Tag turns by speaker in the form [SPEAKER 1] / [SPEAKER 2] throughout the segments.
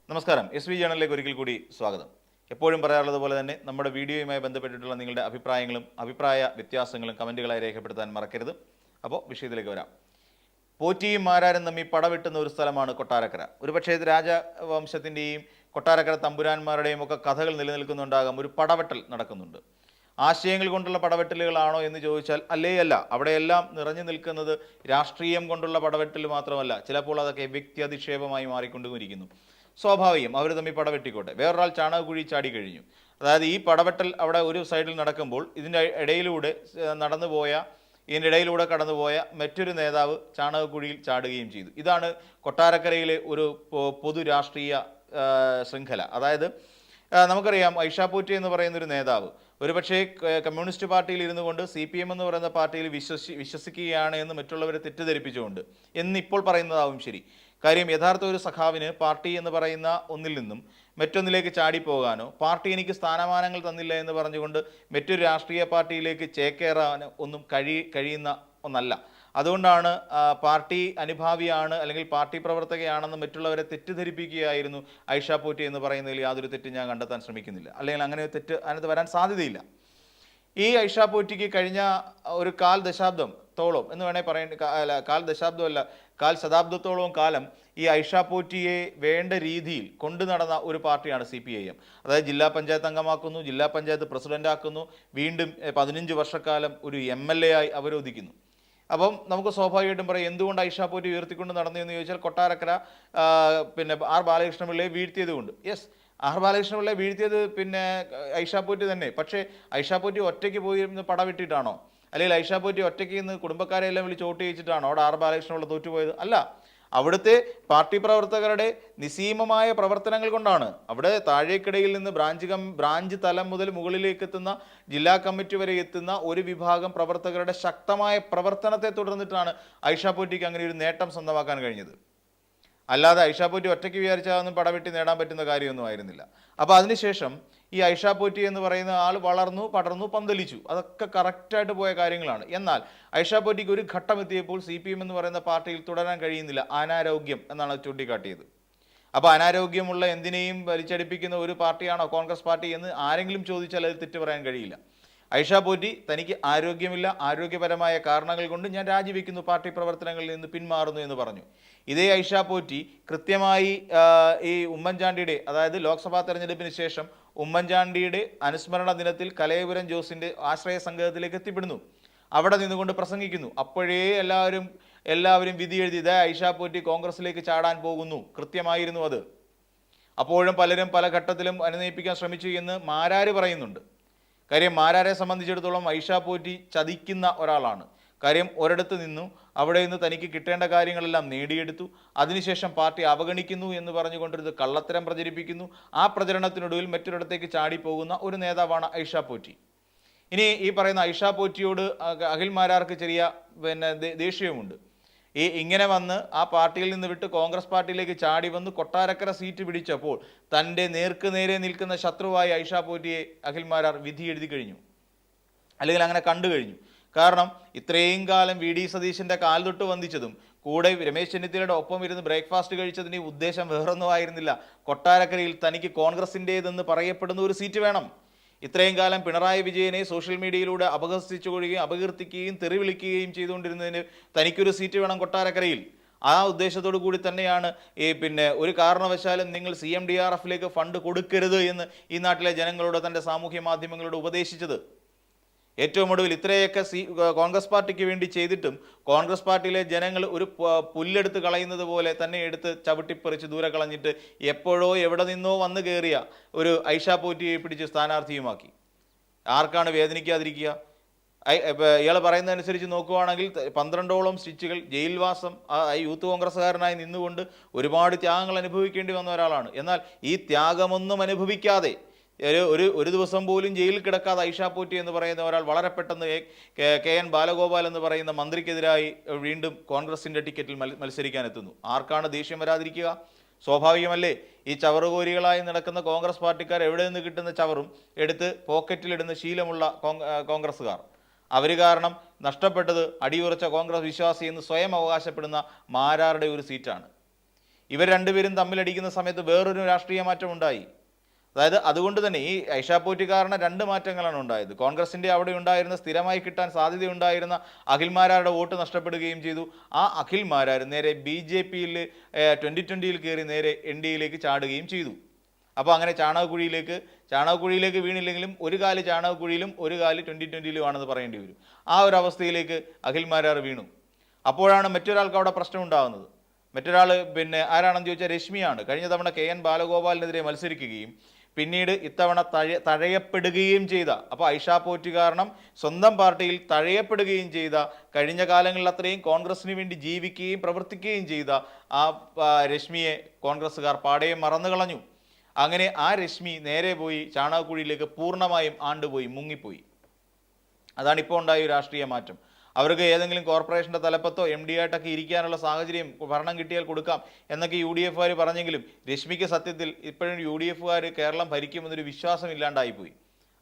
[SPEAKER 1] നമസ്കാരം. S V ജേണലിലേക്ക് ഒരിക്കൽ കൂടി സ്വാഗതം. എപ്പോഴും പറയാറുള്ളത് പോലെ തന്നെ നമ്മുടെ വീഡിയോയുമായി ബന്ധപ്പെട്ടിട്ടുള്ള നിങ്ങളുടെ അഭിപ്രായങ്ങളും അഭിപ്രായ വ്യത്യാസങ്ങളും കമൻറ്റുകളായി രേഖപ്പെടുത്താൻ മറക്കരുത്. അപ്പോൾ വിഷയത്തിലേക്ക് വരാം. പോറ്റിയും മാരാരും തമ്മിൽ പടവെട്ടുന്ന ഒരു സ്ഥലമാണ് കൊട്ടാരക്കര. ഒരുപക്ഷേ ഇത് രാജവംശത്തിൻ്റെയും കൊട്ടാരക്കര തമ്പുരാന്മാരുടെയും ഒക്കെ കഥകൾ നിലനിൽക്കുന്നുണ്ടാകാം. ഒരു പടവെട്ടൽ നടക്കുന്നുണ്ട്. ആശയങ്ങൾ കൊണ്ടുള്ള പടവെട്ടലുകളാണോ എന്ന് ചോദിച്ചാൽ അല്ലേയല്ല. അവിടെയെല്ലാം നിറഞ്ഞു നിൽക്കുന്നത് രാഷ്ട്രീയം കൊണ്ടുള്ള പടവെട്ടൽ മാത്രമല്ല, ചിലപ്പോൾ അതൊക്കെ വ്യക്തിയധിക്ഷേപമായി മാറിക്കൊണ്ടിരിക്കുന്നു. സ്വാഭാവികം, അവർ തമ്മിൽ പടവെട്ടിക്കോട്ടെ. വേറൊരാൾ ചാണകക്കുഴി ചാടി കഴിഞ്ഞു. അതായത് ഈ പടവെട്ടൽ അവിടെ ഒരു സൈഡിൽ നടക്കുമ്പോൾ ഇതിൻ്റെ ഇടയിലൂടെ കടന്നുപോയ മറ്റൊരു നേതാവ് ചാണകക്കുഴിയിൽ ചാടുകയും ചെയ്തു. ഇതാണ് കൊട്ടാരക്കരയിലെ ഒരു പൊതു രാഷ്ട്രീയ ശൃംഖല. അതായത് നമുക്കറിയാം, ഐഷ പോറ്റി എന്ന് പറയുന്ന ഒരു നേതാവ് ഒരുപക്ഷേ കമ്മ്യൂണിസ്റ്റ് പാർട്ടിയിൽ ഇരുന്നു കൊണ്ട് CPM എന്ന് പറയുന്ന പാർട്ടിയിൽ വിശ്വസിക്കുകയാണ് എന്ന് മറ്റുള്ളവരെ തെറ്റിദ്ധരിപ്പിച്ചുകൊണ്ട് എന്നിപ്പോൾ പറയുന്നതാവും ശരി. കാര്യം, യഥാർത്ഥ ഒരു സഖാവിന് പാർട്ടി എന്ന് പറയുന്ന ഒന്നിൽ നിന്നും മറ്റൊന്നിലേക്ക് ചാടിപ്പോകാനോ പാർട്ടി എനിക്ക് സ്ഥാനമാനങ്ങൾ തന്നില്ല എന്ന് പറഞ്ഞുകൊണ്ട് മറ്റൊരു രാഷ്ട്രീയ പാർട്ടിയിലേക്ക് ചേക്കേറാനോ ഒന്നും കഴിയുന്ന ഒന്നല്ല. അതുകൊണ്ടാണ് പാർട്ടി അനുഭാവിയാണ് അല്ലെങ്കിൽ പാർട്ടി പ്രവർത്തകയാണെന്ന് മറ്റുള്ളവരെ തെറ്റിദ്ധരിപ്പിക്കുകയായിരുന്നു ഐഷ പോറ്റി എന്ന് പറയുന്നതിൽ യാതൊരു തെറ്റും ഞാൻ കണ്ടെത്താൻ ശ്രമിക്കുന്നില്ല. അല്ലെങ്കിൽ അങ്ങനെ തെറ്റ് അതിനകത്ത് വരാൻ സാധ്യതയില്ല. ഈ ഐഷ പോറ്റിക്ക് കഴിഞ്ഞ ഒരു കാൽ ദശാബ്ദത്തോളം എന്ന് വേണമെങ്കിൽ പറയേണ്ട, കാൽ ശതാബ്ദത്തോളം കാലം ഈ ഐഷ പോറ്റിയെ വേണ്ട രീതിയിൽ കൊണ്ടു നടന്ന ഒരു പാർട്ടിയാണ് CPIM. അതായത് ജില്ലാ പഞ്ചായത്ത് അംഗമാക്കുന്നു, ജില്ലാ പഞ്ചായത്ത് പ്രസിഡന്റ് ആക്കുന്നു, വീണ്ടും 15 വർഷക്കാലം ഒരു MLA ആയി അവരോധിക്കുന്നു. അപ്പം നമുക്ക് സ്വാഭാവികമായിട്ടും പറയാം, എന്തുകൊണ്ട് ഐഷ പോറ്റി ഉയർത്തിക്കൊണ്ട് നടന്നു എന്ന് ചോദിച്ചാൽ കൊട്ടാരക്കര R ബാലകൃഷ്ണപിള്ളയെ വീഴ്ത്തിയത് കൊണ്ട്. യെസ്, R ബാലകൃഷ്ണപിള്ളയെ വീഴ്ത്തിയത് ഐഷ പോറ്റി തന്നെ. പക്ഷേ ഐഷ പോറ്റി ഒറ്റയ്ക്ക് പോയി പടവിട്ടിട്ടാണോ, അല്ലെങ്കിൽ ഐഷ പോറ്റി ഒറ്റയ്ക്ക് നിന്ന് കുടുംബക്കാരെ എല്ലാം വിളിച്ച് വോട്ട് ചെയ്യിച്ചിട്ടാണോ അവിടെ R ബാലകൃഷ്ണപിള്ള തോറ്റുപോയത്? അല്ല, അവിടുത്തെ പാർട്ടി പ്രവർത്തകരുടെ നിസ്സീമമായ പ്രവർത്തനങ്ങൾ കൊണ്ടാണ്. അവിടെ താഴേക്കിടയിൽ നിന്ന് ബ്രാഞ്ച് തലം മുതൽ മുകളിലേക്ക് എത്തുന്ന ജില്ലാ കമ്മിറ്റി വരെ എത്തുന്ന ഒരു വിഭാഗം പ്രവർത്തകരുടെ ശക്തമായ പ്രവർത്തനത്തെ തുടർന്നിട്ടാണ് ഐഷ പോറ്റിക്ക് അങ്ങനെ ഒരു നേട്ടം സ്വന്തമാക്കാൻ കഴിഞ്ഞത്. അല്ലാതെ ഐഷ പോറ്റി ഒറ്റയ്ക്ക് വിചാരിച്ചാൽ പടവെട്ടി നേടാൻ പറ്റുന്ന കാര്യമൊന്നും ആയിരുന്നില്ല. അപ്പോൾ അതിനുശേഷം ഈ ഐഷ പോറ്റി എന്ന് പറയുന്ന ആൾ വളർന്നു, പടർന്നു, പന്തലിച്ചു. അതൊക്കെ കറക്റ്റായിട്ട് പോയ കാര്യങ്ങളാണ്. എന്നാൽ ഐഷ പോറ്റിക്ക് ഒരു ഘട്ടം എത്തിയപ്പോൾ CPM എന്ന് പറയുന്ന പാർട്ടിയിൽ തുടരാൻ കഴിയുന്നില്ല. അനാരോഗ്യം എന്നാണ് ചൂണ്ടിക്കാട്ടിയത്. അപ്പോൾ അനാരോഗ്യമുള്ള എന്തിനേയും വലിച്ചടിപ്പിക്കുന്ന ഒരു പാർട്ടിയാണോ കോൺഗ്രസ് പാർട്ടി എന്ന് ആരെങ്കിലും ചോദിച്ചാൽ അത് തെറ്റ് പറയാൻ കഴിയില്ല. ഐഷ പോറ്റി തനിക്ക് ആരോഗ്യമില്ല, ആരോഗ്യപരമായ കാരണങ്ങൾ കൊണ്ട് ഞാൻ രാജിവെക്കുന്നു, പാർട്ടി പ്രവർത്തനങ്ങളിൽ നിന്ന് പിന്മാറുന്നു എന്ന് പറഞ്ഞു. ഇതേ ഐഷ പോറ്റി കൃത്യമായി ഈ ഉമ്മൻചാണ്ടിയുടെ, അതായത് ലോക്സഭാ തെരഞ്ഞെടുപ്പിന് ശേഷം ഉമ്മൻചാണ്ടിയുടെ അനുസ്മരണ ദിനത്തിൽ കലയപുരം ജോസിന്റെ ആശ്രയ സംഘത്തിലേക്ക് എത്തിപ്പെടുന്നു. അവിടെ നിന്നുകൊണ്ട് പ്രസംഗിക്കുന്നു. അപ്പോഴേ എല്ലാവരും വിധി എഴുതി, ഇതേ ഐഷ പോറ്റി കോൺഗ്രസിലേക്ക് ചാടാൻ പോകുന്നു. കൃത്യമായിരുന്നു അത്. അപ്പോഴും പലരും പല ഘട്ടത്തിലും അനുനയിപ്പിക്കാൻ ശ്രമിച്ചു എന്ന് മാരാര് പറയുന്നുണ്ട്. കാര്യം, മാരാരെ സംബന്ധിച്ചിടത്തോളം ഐഷ പോറ്റി ചതിക്കുന്ന ഒരാളാണ്. കാര്യം, ഒരിടത്ത് നിന്നു അവിടെ നിന്ന് തനിക്ക് കിട്ടേണ്ട കാര്യങ്ങളെല്ലാം നേടിയെടുത്തു. അതിനുശേഷം പാർട്ടി അവഗണിക്കുന്നു എന്ന് പറഞ്ഞുകൊണ്ടിരുന്നത് കള്ളത്തരം പ്രചരിപ്പിക്കുന്നു. ആ പ്രചരണത്തിനൊടുവിൽ മറ്റൊരിടത്തേക്ക് ചാടിപ്പോകുന്ന ഒരു നേതാവാണ് ഐഷ പോറ്റി. ഇനി ഈ പറയുന്ന ഐഷ പോറ്റിയോട് അഖിൽ മാരാർക്ക് ചെറിയ ദേഷ്യവുമുണ്ട്. ഇങ്ങനെ വന്ന് ആ പാർട്ടിയിൽ നിന്ന് വിട്ട് കോൺഗ്രസ് പാർട്ടിയിലേക്ക് ചാടി വന്ന് കൊട്ടാരക്കര സീറ്റ് പിടിച്ചപ്പോൾ തൻ്റെ നേരെ നിൽക്കുന്ന ശത്രുവായ ഐഷ പോറ്റിയെ അഖിൽ മാരാർ വിധി എഴുതി കഴിഞ്ഞു, അല്ലെങ്കിൽ അങ്ങനെ കണ്ടു കഴിഞ്ഞു. കാരണം ഇത്രയും കാലം VD സതീശൻ്റെ കാൽ തൊട്ട് വന്ദിച്ചതും കൂടെ രമേശ് ചെന്നിത്തലയുടെ ഒപ്പം ഇരുന്ന് ബ്രേക്ക്ഫാസ്റ്റ് കഴിച്ചതിൻ്റെ ഉദ്ദേശം വേറൊന്നും ആയിരുന്നില്ല. കൊട്ടാരക്കരയിൽ തനിക്ക് കോൺഗ്രസിൻ്റേതെന്ന് പറയപ്പെടുന്ന ഒരു സീറ്റ് വേണം. ഇത്രയും കാലം പിണറായി വിജയനെ സോഷ്യൽ മീഡിയയിലൂടെ അപകീർത്തിക്കുകയും തെറി വിളിക്കുകയും ചെയ്തുകൊണ്ടിരുന്നതിന് തനിക്കൊരു സീറ്റ് വേണം കൊട്ടാരക്കരയിൽ. ആ ഉദ്ദേശത്തോടു കൂടി തന്നെയാണ് ഒരു കാരണവശാലും നിങ്ങൾ CMDRFലേക്ക് ഫണ്ട് കൊടുക്കരുത് എന്ന് ഈ നാട്ടിലെ ജനങ്ങളോട് തൻ്റെ സാമൂഹ്യ മാധ്യമങ്ങളോട് ഉപദേശിച്ചത്. ഏറ്റവും ഒടുവിൽ ഇത്രയൊക്കെ കോൺഗ്രസ് പാർട്ടിക്ക് വേണ്ടി ചെയ്തിട്ടും കോൺഗ്രസ് പാർട്ടിയിലെ ജനങ്ങൾ ഒരു പുല്ലെടുത്ത് കളയുന്നത് പോലെ തന്നെ എടുത്ത് ചവിട്ടിപ്പറിച്ച് ദൂരെ കളഞ്ഞിട്ട് എപ്പോഴോ എവിടെ നിന്നോ വന്നു കയറിയ ഒരു ഐഷ പോറ്റിയെ പിടിച്ച് സ്ഥാനാർത്ഥിയുമാക്കി. ആർക്കാണ് വേദനിക്കാതിരിക്കുക? ഇയാൾ പറയുന്നതനുസരിച്ച് നോക്കുകയാണെങ്കിൽ 12ഓളം സ്റ്റിച്ചുകൾ, ജയിൽവാസം, യൂത്ത് കോൺഗ്രസ്സുകാരനായി നിന്നുകൊണ്ട് ഒരുപാട് ത്യാഗങ്ങൾ അനുഭവിക്കേണ്ടി വന്ന ഒരാളാണ്. എന്നാൽ ഈ ത്യാഗമൊന്നും അനുഭവിക്കാതെ ഒരു ദിവസം പോലും ജയിലിൽ കിടക്കാതെ ഐഷ പോറ്റി എന്ന് പറയുന്ന ഒരാൾ വളരെ പെട്ടെന്ന് KN ബാലഗോപാൽ എന്ന് പറയുന്ന മന്ത്രിക്കെതിരായി വീണ്ടും കോൺഗ്രസിൻ്റെ ടിക്കറ്റിൽ മത്സരിക്കാനെത്തുന്നു. ആർക്കാണ് ദേഷ്യം വരാതിരിക്കുക? സ്വാഭാവികമല്ലേ? ഈ ചവറുകോരികളായി നടക്കുന്ന കോൺഗ്രസ് പാർട്ടിക്കാർ എവിടെ നിന്ന് കിട്ടുന്ന ചവറും എടുത്ത് പോക്കറ്റിലിടുന്ന ശീലമുള്ള കോൺഗ്രസ്സുകാർ. അവർ കാരണം നഷ്ടപ്പെട്ടത് അടിയുറച്ച കോൺഗ്രസ് വിശ്വാസി എന്ന് സ്വയം അവകാശപ്പെടുന്ന മാരാരുടെ ഒരു സീറ്റാണ്. ഇവർ രണ്ടുപേരും തമ്മിലടിക്കുന്ന സമയത്ത് വേറൊരു രാഷ്ട്രീയ മാറ്റം ഉണ്ടായി. അതായത് അതുകൊണ്ട് തന്നെ ഈ ഐഷാ പോറ്റി കാരണം 2 മാറ്റങ്ങളാണ് ഉണ്ടായത്. കോൺഗ്രസിൻ്റെ അവിടെ ഉണ്ടായിരുന്ന സ്ഥിരമായി കിട്ടാൻ സാധ്യതയുണ്ടായിരുന്ന അഖിൽമാരാരുടെ വോട്ട് നഷ്ടപ്പെടുകയും ചെയ്തു. ആ അഖിൽമാരാർ നേരെ BJP-യിൽ 2020-ൽ കയറി നേരെ NDA-യിലേക്ക് ചാടുകയും ചെയ്തു. അപ്പോൾ അങ്ങനെ ചാണകക്കുഴിയിലേക്ക് വീണില്ലെങ്കിലും ഒരു കാല് ചാണകക്കുഴിയിലും ഒരു കാല് 2020-ലുമാണെന്ന് പറയേണ്ടി വരും. ആ ഒരു അവസ്ഥയിലേക്ക് അഖിൽമാരാർ വീണു. അപ്പോഴാണ് മറ്റൊരാൾക്ക് അവിടെ പ്രശ്നം ഉണ്ടാകുന്നത്. മറ്റൊരാൾ ആരാണെന്ന് ചോദിച്ചാൽ രശ്മിയാണ്. കഴിഞ്ഞ തവണ KN ബാലഗോപാലിനെതിരെ മത്സരിക്കുകയും പിന്നീട് ഇത്തവണ തഴയപ്പെടുകയും ചെയ്ത, അപ്പോൾ ഐഷാ പോറ്റി കാരണം സ്വന്തം പാർട്ടിയിൽ തഴയപ്പെടുകയും ചെയ്ത, കഴിഞ്ഞ കാലങ്ങളിൽ അത്രയും കോൺഗ്രസിന് വേണ്ടി ജീവിക്കുകയും പ്രവർത്തിക്കുകയും ചെയ്ത ആ രശ്മിയെ കോൺഗ്രസ്സുകാർ പാടയെ മറന്നു കളഞ്ഞു. അങ്ങനെ ആ രശ്മി നേരെ പോയി ചാണകക്കുഴിയിലേക്ക് പൂർണ്ണമായും ആണ്ടുപോയി, മുങ്ങിപ്പോയി. അതാണ് ഇപ്പോൾ ഉണ്ടായ രാഷ്ട്രീയ മാറ്റം. അവർക്ക് ഏതെങ്കിലും കോർപ്പറേഷൻ്റെ തലപ്പത്തോ MD ആയിട്ടൊക്കെ ഇരിക്കാനുള്ള സാഹചര്യം ഭരണം കിട്ടിയാൽ കൊടുക്കാം എന്നൊക്കെ UDF പറഞ്ഞെങ്കിലും രശ്മിക്ക് സത്യത്തിൽ ഇപ്പോഴും UDF കേരളം ഭരിക്കുമെന്നൊരു വിശ്വാസം ഇല്ലാണ്ടായിപ്പോയി.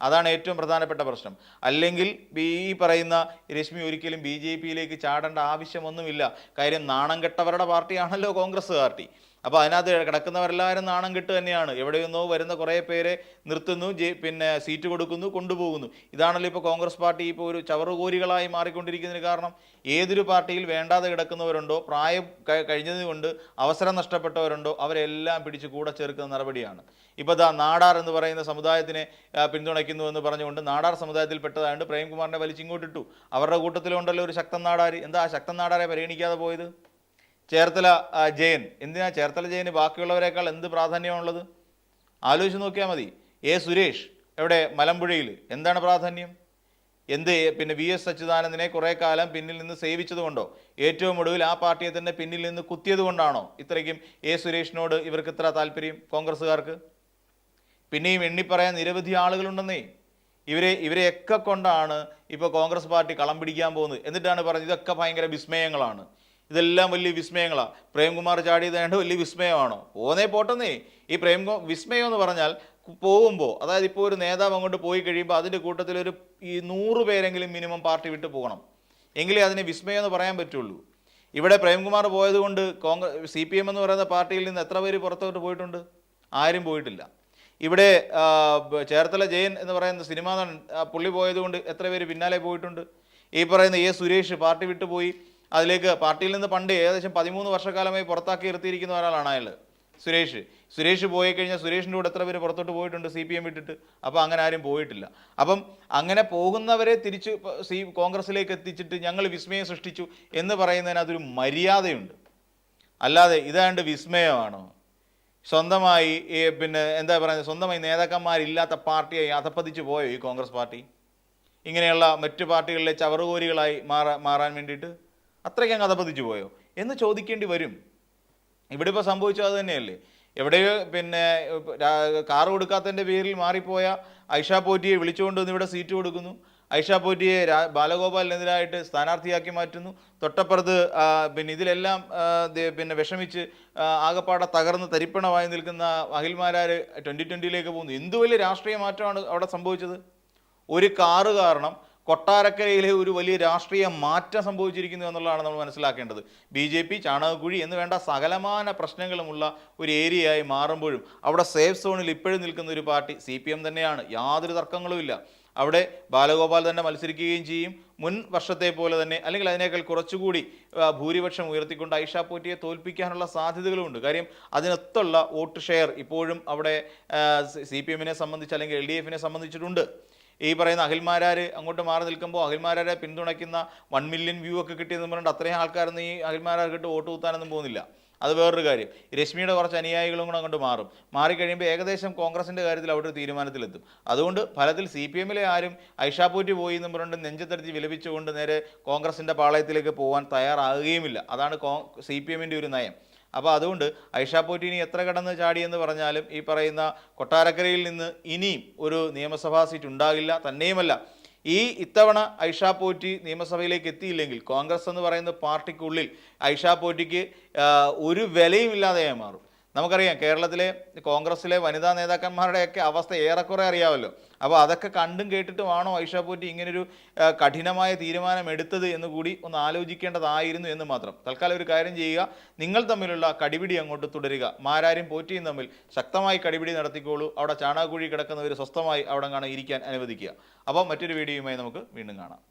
[SPEAKER 1] അതാണ് ഏറ്റവും പ്രധാനപ്പെട്ട പ്രശ്നം. അല്ലെങ്കിൽ ഈ പറയുന്ന രശ്മി ഒരിക്കലും BJP-യിലേക്ക് ചാടേണ്ട ആവശ്യമൊന്നുമില്ല. കാര്യം നാണം കെട്ടവരുടെ പാർട്ടിയാണല്ലോ കോൺഗ്രസ് പാർട്ടി. അപ്പോൾ അതിനകത്ത് കിടക്കുന്നവരെല്ലാവരും നാണം കെട്ട് തന്നെയാണ്. എവിടെയൊന്നോ വരുന്ന കുറേ പേരെ നിർത്തുന്നു, സീറ്റ് കൊടുക്കുന്നു, കൊണ്ടുപോകുന്നു. ഇതാണല്ലോ ഇപ്പോൾ കോൺഗ്രസ് പാർട്ടി ഇപ്പോൾ ഒരു ചവറുകോരികളായി മാറിക്കൊണ്ടിരിക്കുന്നതിന് കാരണം. ഏതൊരു പാർട്ടിയിൽ വേണ്ടാതെ കിടക്കുന്നവരുണ്ടോ, പ്രായം കഴിഞ്ഞതുകൊണ്ട് അവസരം നഷ്ടപ്പെട്ടവരുണ്ടോ, അവരെല്ലാം പിടിച്ച് കൂടെ ചേർക്കുന്ന നടപടിയാണ്. ഇപ്പോൾ നാടാർ എന്ന് പറയുന്ന സമുദായത്തിനെ പിന്തുണയ്ക്കുന്നു എന്ന് പറഞ്ഞുകൊണ്ട് നാടാർ സമുദായത്തിൽപ്പെട്ടതായതുകൊണ്ട് പ്രേംകുമാറിനെ വലിച്ചിങ്ങോട്ടിട്ടു. അവരുടെ കൂട്ടത്തിലുണ്ടല്ലോ ഒരു ശക്തൻ നാടാർ. എന്താ ശക്തൻ നാടാരെ പരിഗണിക്കാതെ പോയത്? ചേർത്തല ജയൻ. എന്തിനാ ചേർത്തല ജയന് ബാക്കിയുള്ളവരെക്കാൾ എന്ത് പ്രാധാന്യമാണുള്ളത്? ആലോചിച്ച് നോക്കിയാൽ മതി. സുരേഷ് എവിടെ? മലമ്പുഴയിൽ. എന്താണ് പ്രാധാന്യം? VS അച്യുതാനന്ദനെ കുറേ കാലം പിന്നിൽ നിന്ന് സേവിച്ചതുകൊണ്ടോ, ഏറ്റവും ഒടുവിൽ ആ പാർട്ടിയെ തന്നെ പിന്നിൽ നിന്ന് കുത്തിയത് കൊണ്ടാണോ ഇത്രയ്ക്കും സുരേഷിനോട് ഇവർക്ക് ഇത്ര താല്പര്യം കോൺഗ്രസ്സുകാർക്ക്? പിന്നെയും എണ്ണിപ്പറയാൻ നിരവധി ആളുകളുണ്ടെന്നേ. ഇവരെയൊക്കെ കൊണ്ടാണ് ഇപ്പോൾ കോൺഗ്രസ് പാർട്ടി കളം പിടിക്കാൻ പോകുന്നത്. എന്നിട്ടാണ് പറഞ്ഞത് ഇതൊക്കെ ഭയങ്കര വിസ്മയങ്ങളാണ്, ഇതെല്ലാം വലിയ വിസ്മയങ്ങളാണ്. പ്രേംകുമാർ ചാടിയതായത് വലിയ വിസ്മയമാണോ? പോട്ടെന്നേ. ഈ വിസ്മയം എന്ന് പറഞ്ഞാൽ പോകുമ്പോൾ, അതായത് ഇപ്പോൾ ഒരു നേതാവ് അങ്ങോട്ട് പോയി കഴിയുമ്പോൾ അതിൻ്റെ കൂട്ടത്തിൽ ഒരു 100 പേരെങ്കിലും മിനിമം പാർട്ടി വിട്ട് പോകണം, എങ്കിലേ അതിനെ വിസ്മയം എന്ന് പറയാൻ പറ്റുള്ളൂ. ഇവിടെ പ്രേംകുമാർ പോയതുകൊണ്ട് CPM എന്ന് പറയുന്ന പാർട്ടിയിൽ നിന്ന് എത്ര പേര് പുറത്തോട്ട് പോയിട്ടുണ്ട്? ആരും പോയിട്ടില്ല. ഇവിടെ ചേർത്തല ജയൻ എന്ന് പറയുന്ന സിനിമാ നടൻ, പുള്ളി പോയതുകൊണ്ട് എത്ര പേര് പിന്നാലെ പോയിട്ടുണ്ട്? ഈ പറയുന്ന സുരേഷ് പാർട്ടി വിട്ടു പോയി. അതിലേക്ക് പാർട്ടിയിൽ നിന്ന് പണ്ട് ഏകദേശം 13 വർഷക്കാലമായി പുറത്താക്കി നിർത്തിയിരിക്കുന്ന ഒരാളാണ് അയാൾ സുരേഷ് പോയി കഴിഞ്ഞാൽ സുരേഷിൻ്റെ കൂടെ എത്ര പേര് പുറത്തോട്ട് പോയിട്ടുണ്ട് CPM വിട്ടിട്ട്? അപ്പോൾ അങ്ങനെ ആരും പോയിട്ടില്ല. അപ്പം അങ്ങനെ പോകുന്നവരെ തിരിച്ച് കോൺഗ്രസിലേക്ക് എത്തിച്ചിട്ട് ഞങ്ങൾ വിസ്മയം സൃഷ്ടിച്ചു എന്ന് പറയുന്നതിന് അതൊരു മര്യാദയുണ്ട്. അല്ലാതെ ഇതാണ്ട് വിസ്മയമാണോ? സ്വന്തമായി എന്താ പറയുന്നത്, സ്വന്തമായി നേതാക്കന്മാരില്ലാത്ത പാർട്ടിയായി അധപ്പതിച്ചു പോയോ ഈ കോൺഗ്രസ് പാർട്ടി? ഇങ്ങനെയുള്ള മറ്റു പാർട്ടികളിലെ ചവറുകോരികളായി മാറാൻ വേണ്ടിയിട്ട് അത്രയ്ക്ക് അങ്ങ് അധപ്പതിച്ചു പോയോ എന്ന് ചോദിക്കേണ്ടി വരും. ഇവിടെ ഇപ്പോൾ സംഭവിച്ചത് അത് തന്നെയല്ലേ. എവിടെയോ കാറ് കൊടുക്കാത്തതിൻ്റെ പേരിൽ മാറിപ്പോയ ഐഷാ പോറ്റിയെ വിളിച്ചുകൊണ്ട് വന്ന് ഇവിടെ സീറ്റ് കൊടുക്കുന്നു. ഐഷാ പോറ്റിയെ ബാലഗോപാലിനെതിരായിട്ട് സ്ഥാനാർത്ഥിയാക്കി മാറ്റുന്നു. തൊട്ടപ്പുറത്ത് ഇതിലെല്ലാം വിഷമിച്ച് ആകപ്പാടെ തകർന്ന് തരിപ്പണമായി നിൽക്കുന്ന അഖിൽമാരാർ 2020-ലേക്ക് പോകുന്നു. എന്തു വലിയ രാഷ്ട്രീയ മാറ്റമാണ് അവിടെ സംഭവിച്ചത്? ഒരു കാറ് കാരണം കൊട്ടാരക്കരയിലെ ഒരു വലിയ രാഷ്ട്രീയ മാറ്റം സംഭവിച്ചിരിക്കുന്നു എന്നുള്ളതാണ് നമ്മൾ മനസ്സിലാക്കേണ്ടത്. BJP ചാണകക്കുഴി എന്ന് വേണ്ട സകലമാന പ്രശ്നങ്ങളുമുള്ള ഒരു ഏരിയയായി മാറുമ്പോഴും അവിടെ സേഫ് സോണിൽ ഇപ്പോഴും നിൽക്കുന്ന ഒരു പാർട്ടി CPM തന്നെയാണ്. യാതൊരു തർക്കങ്ങളുമില്ല. അവിടെ ബാലഗോപാൽ തന്നെ മത്സരിക്കുകയും ചെയ്യും. മുൻ വർഷത്തെ പോലെ തന്നെ അല്ലെങ്കിൽ അതിനേക്കാൾ കുറച്ചുകൂടി ഭൂരിപക്ഷം ഉയർത്തിക്കൊണ്ട് ഐഷാ പോറ്റിയെ തോൽപ്പിക്കാനുള്ള സാധ്യതകളുമുണ്ട്. കാര്യം അതിനൊത്തുള്ള വോട്ട് ഷെയർ ഇപ്പോഴും അവിടെ CPM-നെ സംബന്ധിച്ച് അല്ലെങ്കിൽ LDF-നെ സംബന്ധിച്ചിട്ടുണ്ട്. ഈ പറയുന്ന അഖിൽമാരാർ അങ്ങോട്ട് മാറി നിൽക്കുമ്പോൾ അഖിൽമാരാരെ പിന്തുണയ്ക്കുന്ന 1 മില്യൺ വ്യൂ ഒക്കെ കിട്ടിയെന്ന് പറഞ്ഞിട്ട് അത്രയും ആൾക്കാരൊന്നും ഈ അഖിൽമാരാർക്കിട്ട് വോട്ട് കൂത്താനൊന്നും പോകുന്നില്ല. അത് വേറൊരു കാര്യം. രശ്മിയുടെ കുറച്ച് അനുയായികളും കൂടെ അങ്ങോട്ട് മാറിക്കഴിയുമ്പോൾ ഏകദേശം കോൺഗ്രസിൻ്റെ കാര്യത്തിൽ അവിടെ ഒരു തീരുമാനത്തിലെത്തും. അതുകൊണ്ട് ഫലത്തിൽ CPM-ലെ ആരും ഐഷാ പോറ്റി പോയി എന്ന് പറഞ്ഞിട്ട് നെഞ്ചത്തടിച്ച് വിലപിച്ചുകൊണ്ട് നേരെ കോൺഗ്രസിൻ്റെ പാളയത്തിലേക്ക് പോകാൻ തയ്യാറാകുകയുമില്ല. അതാണ് CPM-ൻ്റെ ഒരു നയം. അപ്പോൾ അതുകൊണ്ട് ഐഷാ പോറ്റി ഇനി എത്ര കടന്ന് ചാടിയെന്ന് പറഞ്ഞാലും ഈ പറയുന്ന കൊട്ടാരക്കരയിൽ നിന്ന് ഇനിയും ഒരു നിയമസഭാ സീറ്റ് ഉണ്ടാകില്ല. തന്നെയുമല്ല, ഇത്തവണ ഐഷാ പോറ്റി നിയമസഭയിലേക്ക് എത്തിയില്ലെങ്കിൽ കോൺഗ്രസ് എന്ന് പറയുന്ന പാർട്ടിക്കുള്ളിൽ ഐഷാ പോറ്റിക്ക് ഒരു വിലയും ഇല്ലാതെയായി മാറും. നമുക്കറിയാം കേരളത്തിലെ കോൺഗ്രസിലെ വനിതാ നേതാക്കന്മാരുടെയൊക്കെ അവസ്ഥ ഏറെക്കുറെ അറിയാമല്ലോ. അപ്പോൾ അതൊക്കെ കണ്ടും കേട്ടിട്ടുമാണോ ഐഷ പോറ്റി ഇങ്ങനൊരു കഠിനമായ തീരുമാനം എടുത്തത് എന്ന് കൂടി ഒന്ന് ആലോചിക്കേണ്ടതായിരുന്നു എന്ന് മാത്രം. തൽക്കാലം ഒരു കാര്യം ചെയ്യുക, നിങ്ങൾ തമ്മിലുള്ള കടിപിടി അങ്ങോട്ട് തുടരുക. മാരാരും പോറ്റിയും തമ്മിൽ ശക്തമായി കടിപിടി നടത്തിക്കോളൂ. അവിടെ ചാണകക്കുഴി കിടക്കുന്നവർ സ്വസ്ഥമായി അവിടെ കാണാൻ ഇരിക്കാൻ അനുവദിക്കുക. അപ്പോൾ മറ്റൊരു വീഡിയോയുമായി നമുക്ക് വീണ്ടും കാണാം.